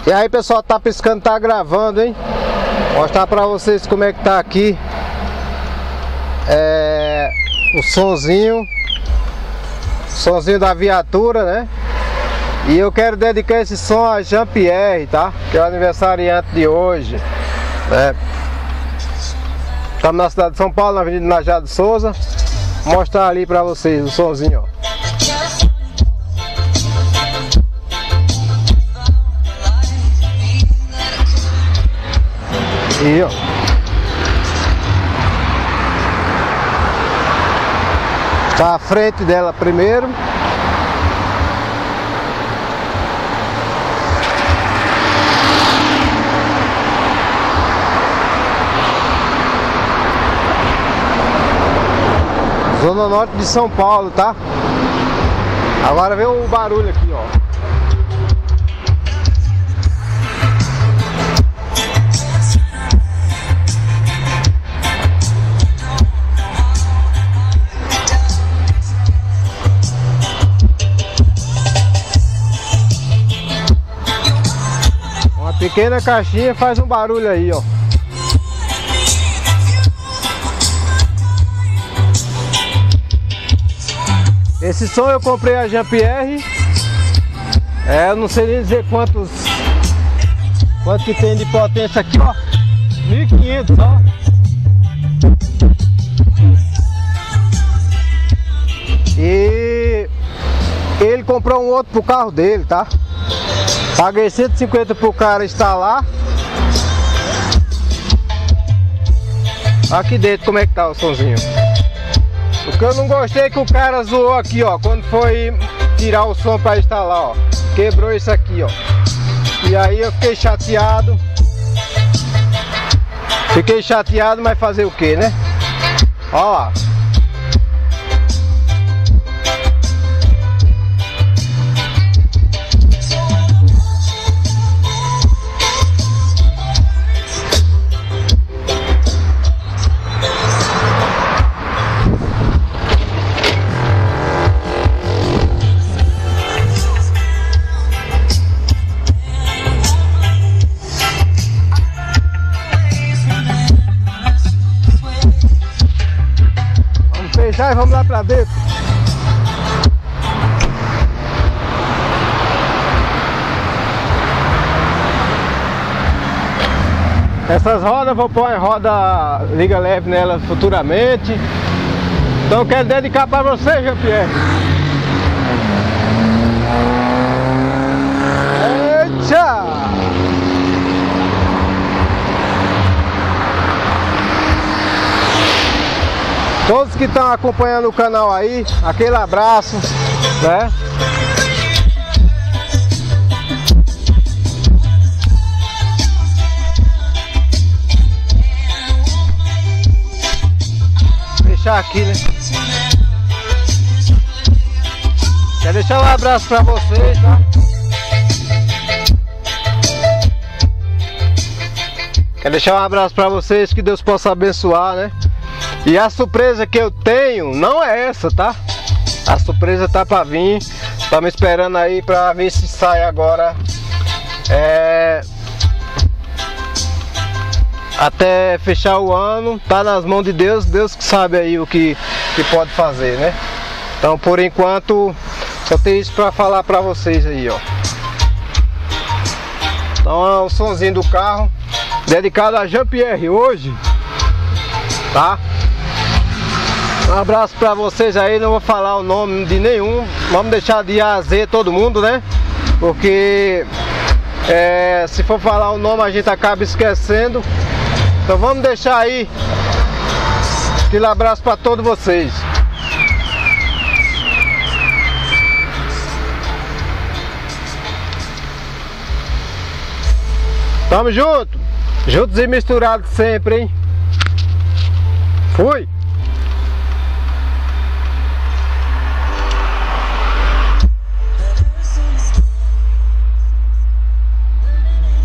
E aí pessoal, tá piscando, tá gravando, hein? Vou mostrar pra vocês como é que tá aqui o sonzinho da viatura, né? E eu quero dedicar esse som a Jean-Pierre, tá? Que é o aniversariante de hoje, né? Estamos na cidade de São Paulo, na Avenida Najado Souza. Vou mostrar ali pra vocês o sonzinho, ó. E ó, tá à frente dela primeiro. Zona Norte de São Paulo, tá? Agora vem o barulho aqui, ó. Uma pequena caixinha faz um barulho aí, ó. Esse som eu comprei a Jean-Pierre. Eu não sei nem dizer quanto que tem de potência aqui, ó. 1500, ó. E ele comprou um outro pro carro dele, tá? Paguei 150 pro cara instalar. Aqui dentro como é que tá o sonzinho. O que eu não gostei é que o cara zoou aqui, ó, quando foi tirar o som para instalar, ó. Quebrou isso aqui, ó. E aí eu fiquei chateado. Mas fazer o que, né? Ó lá. Fechar e vamos lá pra dentro. Essas rodas vou pôr em roda liga leve nela futuramente. Então eu quero dedicar para você, Jean-Pierre. Eita! Todos que estão acompanhando o canal aí, aquele abraço, né? Deixar aqui, né? Quero deixar um abraço pra vocês, tá? Quero deixar um abraço pra vocês, que Deus possa abençoar, né? E a surpresa que eu tenho não é essa, tá? A surpresa tá pra vir. Estamos esperando aí pra ver se sai agora. Até fechar o ano. Tá nas mãos de Deus. Deus que sabe aí o que pode fazer, né? Então por enquanto só tem isso pra falar pra vocês aí, ó. Então é o sonzinho do carro dedicado a Jean-Pierre hoje, tá? Um abraço pra vocês aí, não vou falar o nome de nenhum. Vamos deixar de A a Z todo mundo, né? Porque se for falar o nome a gente acaba esquecendo. Então vamos deixar aí aquele abraço pra todos vocês. Tamo junto! Juntos e misturados sempre, hein? Fui!